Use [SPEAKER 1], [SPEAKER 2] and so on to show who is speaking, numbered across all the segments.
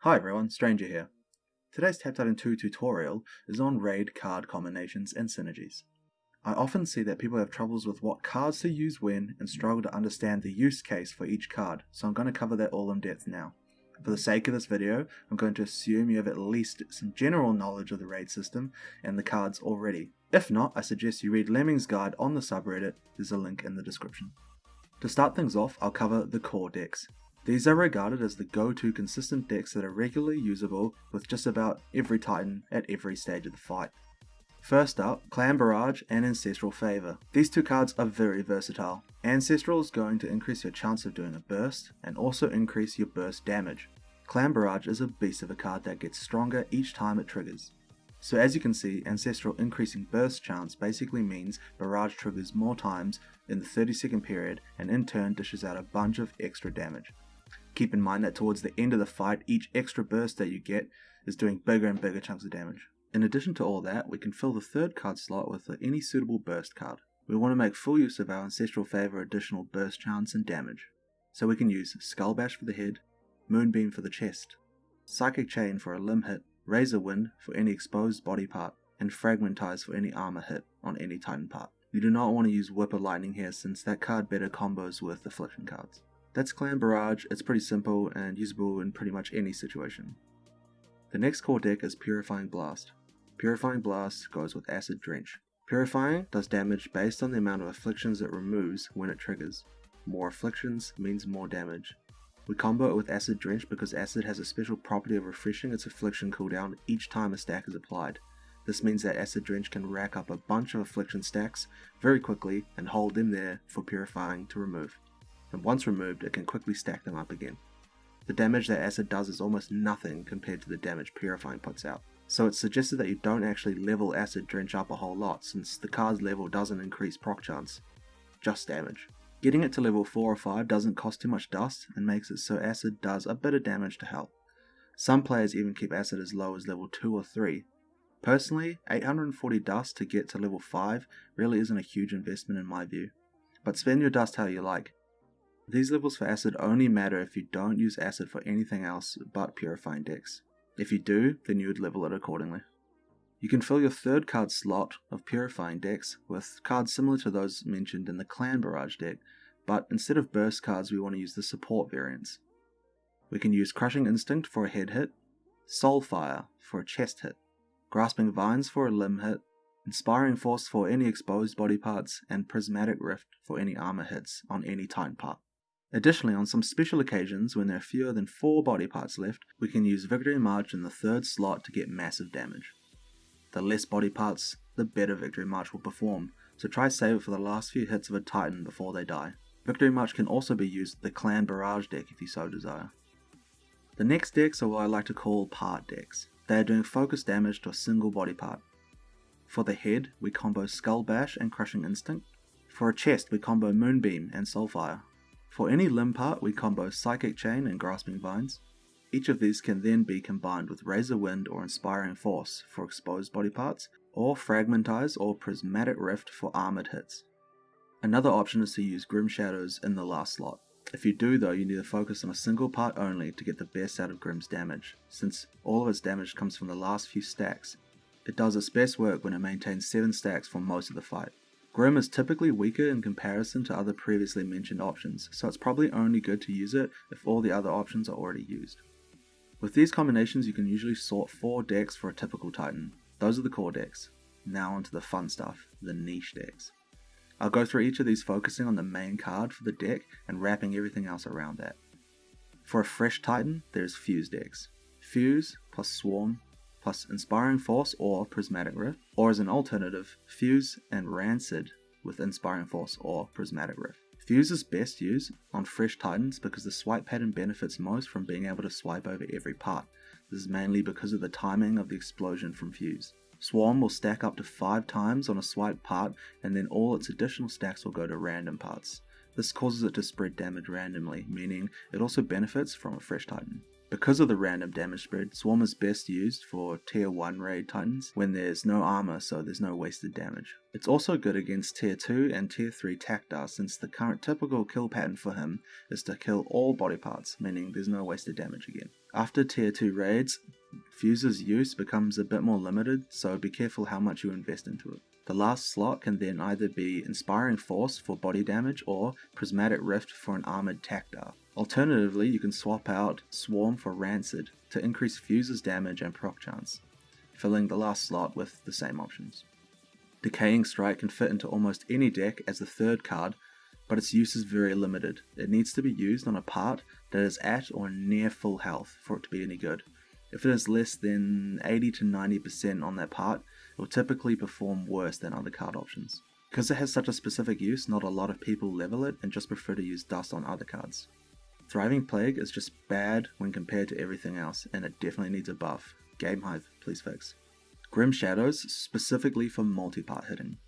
[SPEAKER 1] Hi everyone, Stranger here. Today's Titan 2 tutorial is on raid card combinations and synergies. I often see that people have troubles with what cards to use when and struggle to understand the use case for each card, so I'm going to cover that all in depth now. For the sake of this video, I'm going to assume you have at least some general knowledge of the raid system and the cards already. If not, I suggest you read Lemming's guide on the subreddit, there's a link in the description. To start things off, I'll cover the core decks. These are regarded as the go-to consistent decks that are regularly usable with just about every Titan at every stage of the fight. First up, Clan Barrage and Ancestral Favor. These two cards are very versatile. Ancestral is going to increase your chance of doing a burst and also increase your burst damage. Clan Barrage is a beast of a card that gets stronger each time it triggers. So as you can see, Ancestral increasing burst chance basically means Barrage triggers more times in the 30-second period and in turn dishes out a bunch of extra damage. Keep in mind that towards the end of the fight, each extra burst that you get is doing bigger and bigger chunks of damage. In addition to all that, we can fill the third card slot with any suitable burst card. We want to make full use of our Ancestral Favor additional burst chance and damage. So we can use Skull Bash for the head, Moonbeam for the chest, Psychic Chain for a limb hit, Razor Wind for any exposed body part, and Fragmentize for any armor hit on any Titan part. You do not want to use Whip of Lightning here since that card better combos with Affliction cards. That's Clan Barrage. It's pretty simple and usable in pretty much any situation. The next core deck is Purifying Blast. Purifying Blast goes with Acid Drench. Purifying does damage based on the amount of afflictions it removes when it triggers. More afflictions means more damage. We combo it with Acid Drench because Acid has a special property of refreshing its affliction cooldown each time a stack is applied. This means that Acid Drench can rack up a bunch of affliction stacks very quickly and hold them there for Purifying to remove. And once removed, it can quickly stack them up again. The damage that Acid does is almost nothing compared to the damage Purifying puts out. So it's suggested that you don't actually level Acid Drench up a whole lot since the card's level doesn't increase proc chance, just damage. Getting it to level 4 or 5 doesn't cost too much dust and makes it so Acid does a bit of damage to health. Some players even keep Acid as low as level 2 or 3. Personally, 840 dust to get to level 5 really isn't a huge investment in my view, but spend your dust how you like. These levels for Acid only matter if you don't use Acid for anything else but Purifying decks. If you do, then you would level it accordingly. You can fill your third card slot of Purifying decks with cards similar to those mentioned in the Clan Barrage deck, but instead of burst cards we want to use the support variants. We can use Crushing Instinct for a head hit, Soulfire for a chest hit, Grasping Vines for a limb hit, Inspiring Force for any exposed body parts, and Prismatic Rift for any armor hits on any Titan part. Additionally, on some special occasions when there are fewer than 4 body parts left, we can use Victory March in the third slot to get massive damage. The less body parts, the better Victory March will perform, so try save it for the last few hits of a Titan before they die. Victory March can also be used with the Clan Barrage deck if you so desire. The next decks are what I like to call part decks. They are doing focus damage to a single body part. For the head, we combo Skull Bash and Crushing Instinct. For a chest, we combo Moonbeam and Soulfire. For any limb part, we combo Psychic Chain and Grasping Vines. Each of these can then be combined with Razor Wind or Inspiring Force for exposed body parts, or Fragmentize or Prismatic Rift for armored hits. Another option is to use Grim Shadows in the last slot. If you do though, you need to focus on a single part only to get the best out of Grim's damage, since all of its damage comes from the last few stacks. It does its best work when it maintains 7 stacks for most of the fight. Grim is typically weaker in comparison to other previously mentioned options, so it's probably only good to use it if all the other options are already used. With these combinations you can usually sort 4 decks for a typical Titan. Those are the core decks. Now onto the fun stuff, the niche decks. I'll go through each of these focusing on the main card for the deck and wrapping everything else around that. For a fresh Titan, there's Fuse decks. Fuse plus Swarm plus Inspiring Force or Prismatic Rift, or as an alternative, Fuse and Rancid with Inspiring Force or Prismatic Rift. Fuse is best used on fresh Titans because the swipe pattern benefits most from being able to swipe over every part. This is mainly because of the timing of the explosion from Fuse. Swarm will stack up to 5 times on a swipe part and then all its additional stacks will go to random parts. This causes it to spread damage randomly, meaning it also benefits from a fresh Titan. Because of the random damage spread, Swarm is best used for tier 1 raid titans when there's no armor, so there's no wasted damage. It's also good against tier 2 and tier 3 Taktar, since the current typical kill pattern for him is to kill all body parts, meaning there's no wasted damage again. After tier 2 raids, Fuse's use becomes a bit more limited, so be careful how much you invest into it. The last slot can then either be Inspiring Force for body damage or Prismatic Rift for an armored Taktar. Alternatively, you can swap out Swarm for Rancid to increase Fuse's damage and proc chance, filling the last slot with the same options. Decaying Strike can fit into almost any deck as the third card, but its use is very limited. It needs to be used on a part that is at or near full health for it to be any good. If it is less than 80 to 90% on that part, it will typically perform worse than other card options. Because it has such a specific use, not a lot of people level it and just prefer to use Dust on other cards. Thriving Plague is just bad when compared to everything else, and it definitely needs a buff. Game Hive, please fix. Grim Shadows, specifically for multi-part hitting.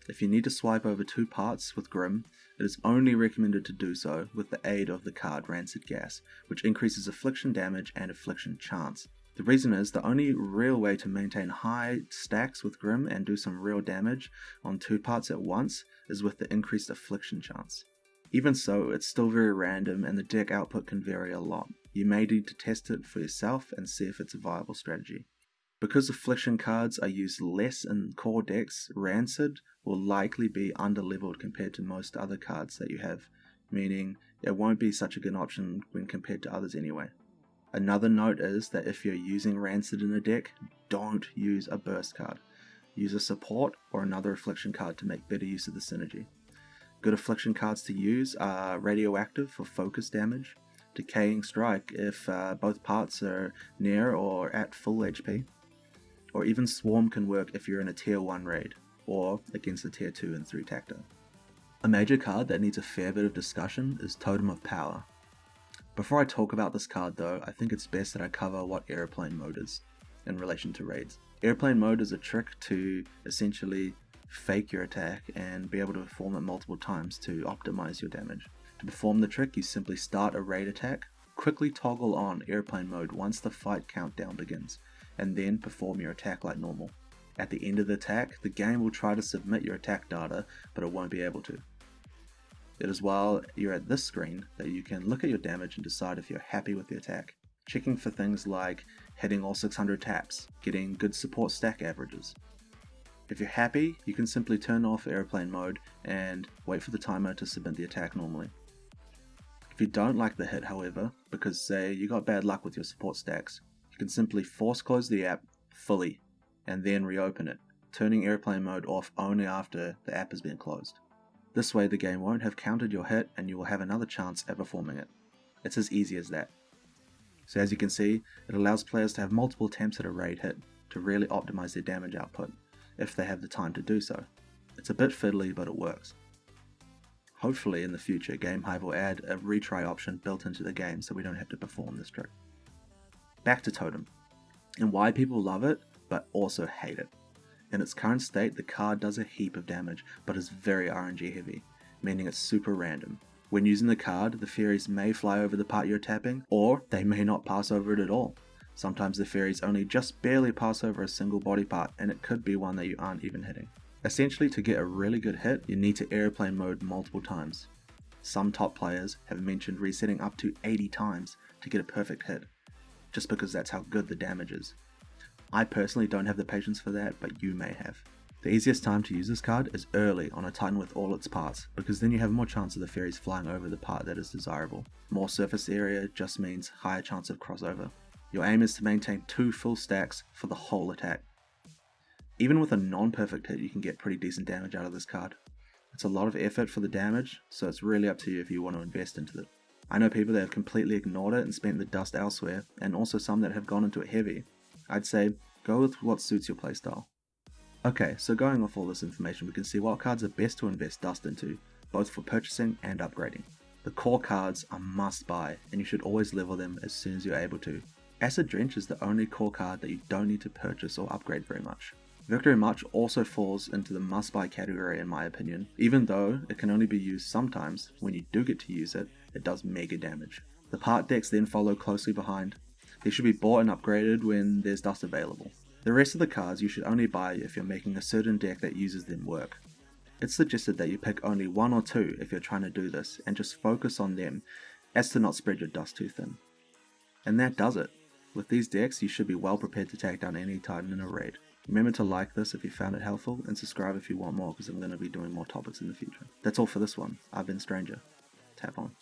[SPEAKER 1] If you need to swipe over 2 parts with Grim, it is only recommended to do so with the aid of the card Rancid Gas, which increases affliction damage and affliction chance. The reason is the only real way to maintain high stacks with Grim and do some real damage on 2 parts at once is with the increased affliction chance. Even so, it's still very random and the deck output can vary a lot. You may need to test it for yourself and see if it's a viable strategy. Because affliction cards are used less in core decks, Rancid will likely be underleveled compared to most other cards that you have, meaning it won't be such a good option when compared to others anyway. Another note is that if you're using Rancid in a deck, don't use a burst card. Use a support or another affliction card to make better use of the synergy. Good affliction cards to use are Radioactive for focus damage, Decaying Strike if both parts are near or at full HP, or even Swarm can work if you're in a tier 1 raid, or against a tier 2 and 3 Taktar. A major card that needs a fair bit of discussion is Totem of Power. Before I talk about this card though, I think it's best that I cover what Airplane Mode is in relation to raids. Airplane Mode is a trick to essentially fake your attack and be able to perform it multiple times to optimize your damage. To perform the trick, you simply start a raid attack, quickly toggle on Airplane Mode once the fight countdown begins, and then perform your attack like normal. At the end of the attack, the game will try to submit your attack data, but it won't be able to. It is while you're at this screen that you can look at your damage and decide if you're happy with the attack, checking for things like hitting all 600 taps, getting good support stack averages. If you're happy, you can simply turn off Airplane Mode and wait for the timer to submit the attack normally. If you don't like the hit, however, because say you got bad luck with your support stacks, you can simply force close the app fully and then reopen it, turning Airplane Mode off only after the app has been closed. This way the game won't have counted your hit and you will have another chance at performing it. It's as easy as that. So as you can see, it allows players to have multiple attempts at a raid hit to really optimize their damage output, if they have the time to do so. It's a bit fiddly, but it works. Hopefully in the future, Game Hive will add a retry option built into the game so we don't have to perform this trick. Back to Totem, and why people love it, but also hate it. In its current state, the card does a heap of damage, but is very RNG heavy, meaning it's super random. When using the card, the fairies may fly over the part you're tapping, or they may not pass over it at all. Sometimes the fairies only just barely pass over a single body part, and it could be one that you aren't even hitting. Essentially, to get a really good hit, you need to Airplane Mode multiple times. Some top players have mentioned resetting up to 80 times to get a perfect hit, just because that's how good the damage is. I personally don't have the patience for that, but you may have. The easiest time to use this card is early on a Titan with all its parts, because then you have more chance of the fairies flying over the part that is desirable. More surface area just means higher chance of crossover. Your aim is to maintain 2 full stacks for the whole attack. Even with a non-perfect hit, you can get pretty decent damage out of this card. It's a lot of effort for the damage, so it's really up to you if you want to invest into it. I know people that have completely ignored it and spent the dust elsewhere, and also some that have gone into it heavy. I'd say go with what suits your playstyle. Okay, so going off all this information, we can see what cards are best to invest dust into, both for purchasing and upgrading. The core cards are must buy, and you should always level them as soon as you're able to. Acid Drench is the only core card that you don't need to purchase or upgrade very much. Victory March also falls into the must-buy category in my opinion, even though it can only be used sometimes. When you do get to use it, it does mega damage. The part decks then follow closely behind. They should be bought and upgraded when there's dust available. The rest of the cards you should only buy if you're making a certain deck that uses them work. It's suggested that you pick only 1 or 2 if you're trying to do this, and just focus on them as to not spread your dust too thin. And that does it. With these decks, you should be well prepared to take down any Titan in a raid. Remember to like this if you found it helpful, and subscribe if you want more, because I'm going to be doing more topics in the future. That's all for this one. I've been Stranger. Tap on.